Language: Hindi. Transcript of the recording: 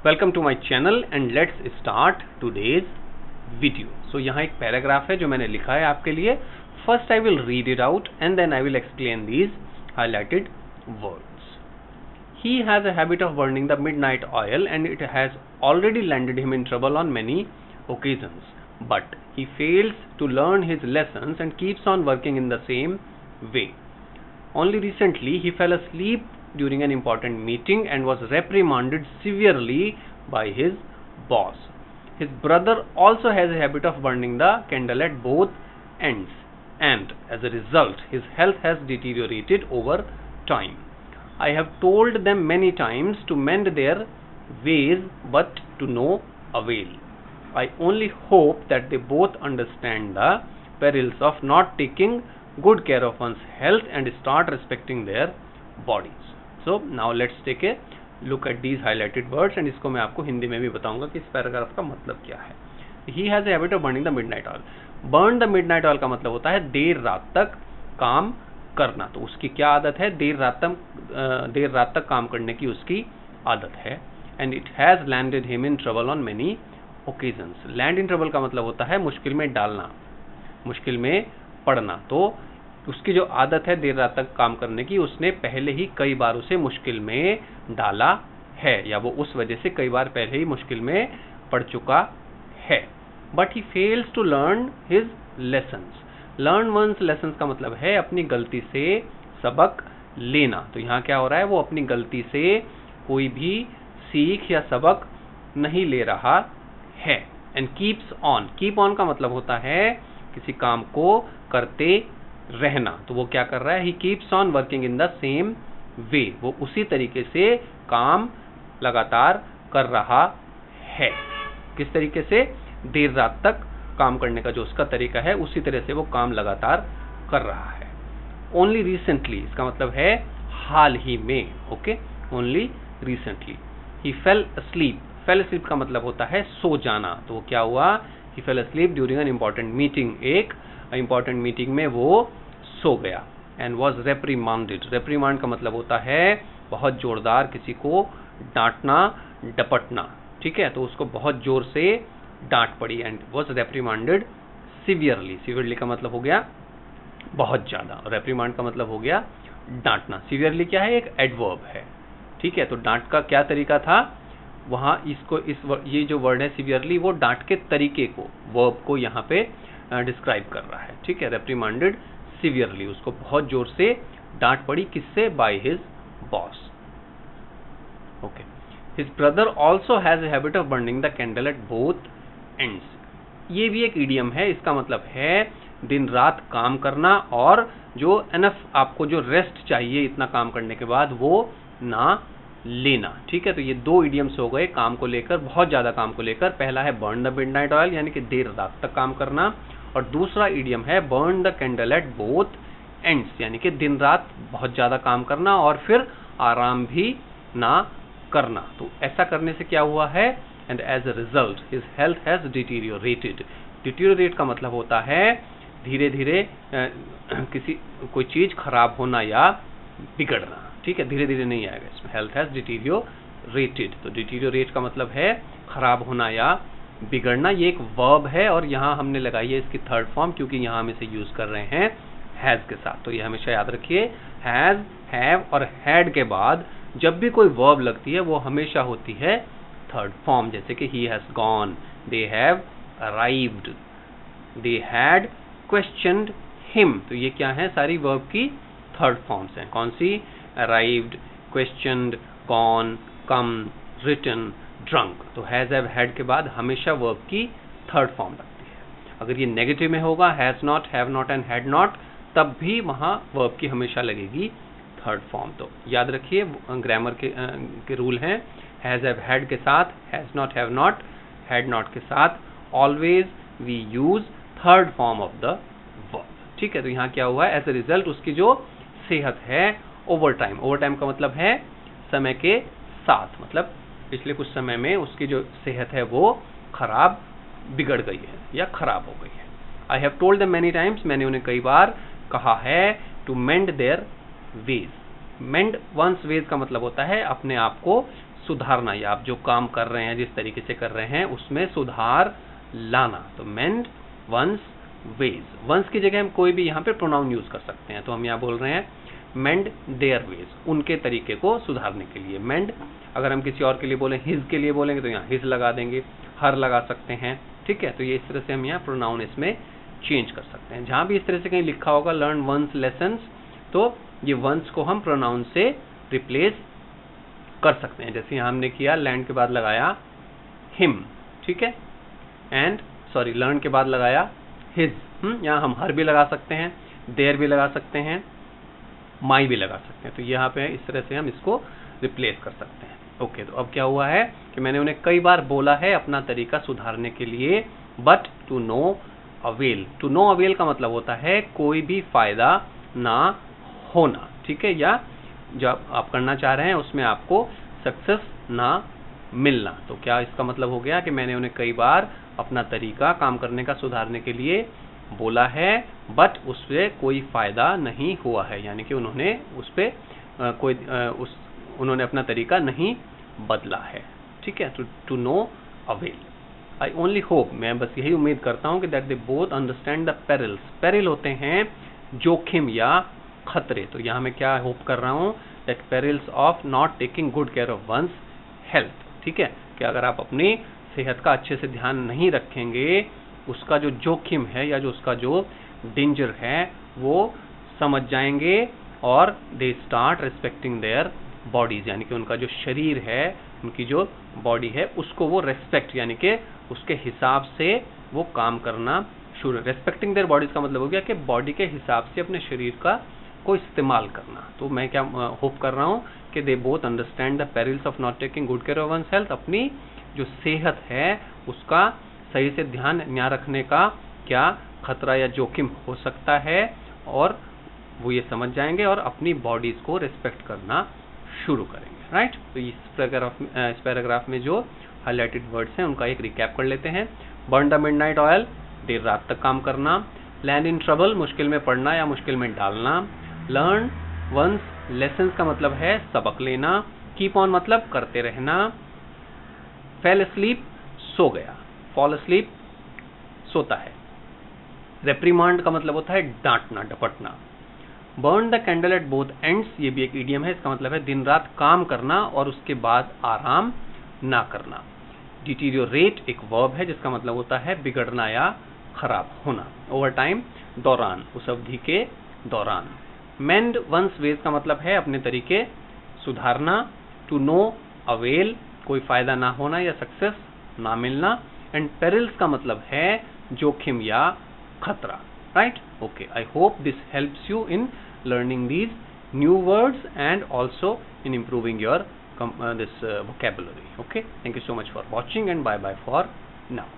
Welcome to my channel and let's start today's video. So यहाँ एक पैराग्राफ है जो मैंने लिखा है आपके लिए। First I will read it out and then I will explain these highlighted words. He has a habit of burning the midnight oil and it has already landed him in trouble on many occasions. But he fails to learn his lessons and keeps on working in the same way. Only recently he fell asleep during an important meeting and was reprimanded severely by his boss. His brother also has a habit of burning the candle at both ends, and as a result his health has deteriorated over time. I have told them many times to mend their ways, but to no avail. I only hope that they both understand the perils of not taking good care of one's health and start respecting their bodies. So now let's take a look at these highlighted words and इसको मैं आपको हिंदी में भी बताऊंगा कि इस पैराग्राफ का मतलब क्या है। He has a habit of burning the midnight oil. Burn the midnight oil का मतलब होता है देर रात तक काम करना। तो उसकी क्या आदत है? देर रात तक काम करने की उसकी आदत है। And it has landed him in trouble on many occasions. Land in trouble का मतलब होता है मुश्किल में डालना, मुश्किल में पड़ना। तो उसकी जो आदत है देर रात तक काम करने की, उसने पहले ही कई बार उसे मुश्किल में डाला है, या वो उस वजह से कई बार पहले ही मुश्किल में पड़ चुका है। But he fails to learn his lessons. Learn one's lessons का मतलब है अपनी गलती से सबक लेना। तो यहाँ क्या हो रहा है? वो अपनी गलती से कोई भी सीख या सबक नहीं ले रहा है। And keeps on. Keep on का मतलब होता है किसी काम को करते रहना। तो वो क्या कर रहा है? He keeps on working in the same way. वो उसी तरीके से काम लगातार कर रहा है। किस तरीके से? देर रात तक काम करने का जो उसका तरीका है उसी तरह से वो काम लगातार कर रहा है। ओनली रिसेंटली इसका मतलब है हाल ही में। Okay, only recently. He fell asleep. Fell asleep का मतलब होता है सो जाना। तो वो क्या हुआ? He fell asleep during an important meeting. एक इम्पॉर्टेंट मीटिंग में वो सो गया। And was रेप्रीमांडेड। रेप्रीमांड का मतलब होता है बहुत जोरदार किसी को डांटना, डपटना। ठीक है, तो उसको बहुत जोर से डांट पड़ी। And was reprimanded severely. Severely का मतलब हो गया बहुत ज्यादा, रेप्रीमांड का मतलब हो गया डांटना। सीवियरली क्या है? एक एडवर्ब है। ठीक है, तो डांट का क्या तरीका था वहां? ये जो वर्ड है सीवियरली, वो डांट के तरीके को, वर्ब को यहाँ पे डिस्क्राइब कर रहा है। ठीक है, रेप्रीमांडेड सीवियरली, उसको बहुत जोर से डांट पड़ी। किससे? By his boss. Okay. His brother also has a habit of burning the candle at both ends. ये भी एक इडियम है। इसका मतलब है दिन रात काम करना और जो एनफ आपको जो रेस्ट चाहिए इतना काम करने के बाद वो ना लेना। ठीक है, तो ये दो इडियम्स हो गए काम को लेकर, बहुत ज्यादा काम को लेकर। पहला है बर्न द मिडनाइट ऑयल, यानी कि देर रात तक काम करना, और दूसरा इडियम है burn the candle at both ends, यानी कि दिन रात बहुत ज्यादा काम करना और फिर आराम भी ना करना। तो ऐसा करने से क्या हुआ है? And as a result his health has deteriorated. Deteriorate का मतलब होता है धीरे धीरे कोई चीज खराब होना या बिगड़ना। ठीक है, धीरे धीरे नहीं आएगा इसमें। Health has deteriorated. तो डिटीरियोरेट का मतलब है खराब होना या बिगड़ना। ये एक वर्ब है और यहाँ हमने लगाई है इसकी थर्ड फॉर्म, क्योंकि यहाँ हम इसे यूज कर रहे हैं हैज के साथ। तो ये हमेशा याद रखिए, हैज, हैव और हैड के बाद जब भी कोई वर्ब लगती है वो हमेशा होती है थर्ड फॉर्म। जैसे कि he has gone, they have arrived, they had questioned him। तो ये क्या है? सारी वर्ब की थर्ड फॉर्म्स हैं। कौन सी? arrived, questioned, gone, come, written, drunk। तो has, have, had के बाद हमेशा वर्ब की थर्ड फॉर्म लगती है। अगर ये नेगेटिव में होगा has not, have not and had not, तब भी वहां वर्ब की हमेशा लगेगी थर्ड फॉर्म। तो याद रखिए ग्रामर के रूल हैं। हैज, हैव, हैड के साथ, has not, have not, had not के साथ always we use third form of the verb. ठीक है, तो यहाँ क्या हुआ है? एज ए रिजल्ट उसकी जो सेहत है ओवर टाइम। ओवर टाइम का मतलब है समय के साथ, मतलब पिछले कुछ समय में उसकी जो सेहत है वो खराब, बिगड़ गई है या खराब हो गई है। I have told them many times. मैंने उन्हें कई बार कहा है to mend their ways. Mend one's ways का मतलब होता है अपने आप को सुधारना, या आप जो काम कर रहे हैं, जिस तरीके से कर रहे हैं, उसमें सुधार लाना। तो मेंड वंस वेज, वंस की जगह हम कोई भी यहाँ पे प्रोनाउन यूज कर सकते हैं। तो हम यहाँ बोल रहे हैं मेंड देयर वेज, उनके तरीके को सुधारने के लिए। मेंड अगर हम किसी और के लिए बोले, हिज के लिए बोलेंगे तो यहाँ हिज लगा देंगे, हर लगा सकते हैं, ठीक है। तो ये इस तरह से हम यहाँ प्रोनाउन इसमें चेंज कर सकते हैं। जहाँ भी इस तरह से कहीं लिखा होगा लर्न वंस लेसन्स, तो ये वंस को हम प्रोनाउन से रिप्लेस कर सकते हैं। जैसे यहाँ हमने किया, लैंड के बाद लगाया हिम, ठीक है, एंड सॉरी लर्न के बाद लगाया हिज। यहाँ हम हर भी लगा सकते हैं, देयर भी लगा सकते हैं, माई भी लगा सकते हैं। तो यहाँ पे इस तरह से हम इसको रिप्लेस कर सकते हैं। ओके, तो अब क्या हुआ है कि मैंने उन्हें कई बार बोला है अपना तरीका सुधारने के लिए, but to no avail. To no avail का मतलब होता है कोई भी फायदा ना होना, ठीक है, या जो आप करना चाह रहे हैं उसमें आपको सक्सेस ना मिलना। तो क्या इसका मतलब हो गया कि मैंने उन्हें कई बार अपना तरीका काम करने का सुधारने के लिए बोला है, बट उससे कोई फायदा नहीं हुआ है, यानी कि उन्होंने उस पे उन्होंने अपना तरीका नहीं बदला है, ठीक है। To no avail. I only hope, मैं बस यही उम्मीद करता हूँ कि that they both understand the perils. Peril होते हैं जोखिम या खतरे। तो यहाँ मैं क्या होप कर रहा हूँ, that perils of not taking good care of one's health, ठीक है, कि अगर आप अपनी सेहत का अच्छे से ध्यान नहीं रखेंगे, उसका जो जोखिम है या जो उसका जो डेंजर है वो समझ जाएंगे, और they start respecting their bodies, यानी कि उनका जो शरीर है, उनकी जो बॉडी है, उसको वो रेस्पेक्ट, यानी कि उसके हिसाब से वो काम करना शुरू। रेस्पेक्टिंग देयर बॉडीज का मतलब हो गया कि बॉडी के हिसाब से अपने शरीर का को इस्तेमाल करना। तो मैं क्या होप कर रहा हूँ कि they both understand the perils of not taking good care of one's health. अपनी जो सेहत है उसका सही से ध्यान न रखने का क्या खतरा या जोखिम हो सकता है, और वो ये समझ जाएंगे और अपनी बॉडीज को रिस्पेक्ट करना शुरू करेंगे, राइट। तो इस पैराग्राफ में जो हाईलाइटेड वर्ड्स हैं उनका एक रिकैप कर लेते हैं। बर्न द मिडनाइट ऑयल, देर रात तक काम करना। लैंड इन ट्रबल, मुश्किल में पड़ना या मुश्किल में डालना। लर्न वंस लेसन्स का मतलब है सबक लेना। कीप ऑन मतलब करते रहना। फेल asleep, सो गया। फॉल asleep, सोता है। रेप्रीमांड का मतलब होता है डांटना, डपटना। Burn the candle at both ends, ये भी एक इडियम है, इसका मतलब है दिन रात काम करना और उसके बाद आराम ना करना। डिटीरियोरेट एक वर्ब है जिसका मतलब होता है बिगड़ना या खराब होना। ओवर टाइम, दौरान, उस अवधि के दौरान। मेंड वंस वेज का मतलब है अपने तरीके सुधारना। टू नो अवेल, कोई फायदा ना होना या सक्सेस ना मिलना। एंड पेरिल्स का मतलब है जोखिम या खतरा, right. Okay, I hope this helps you in learning these new words and also in improving your this vocabulary. Okay, thank you so much for watching and bye bye for now.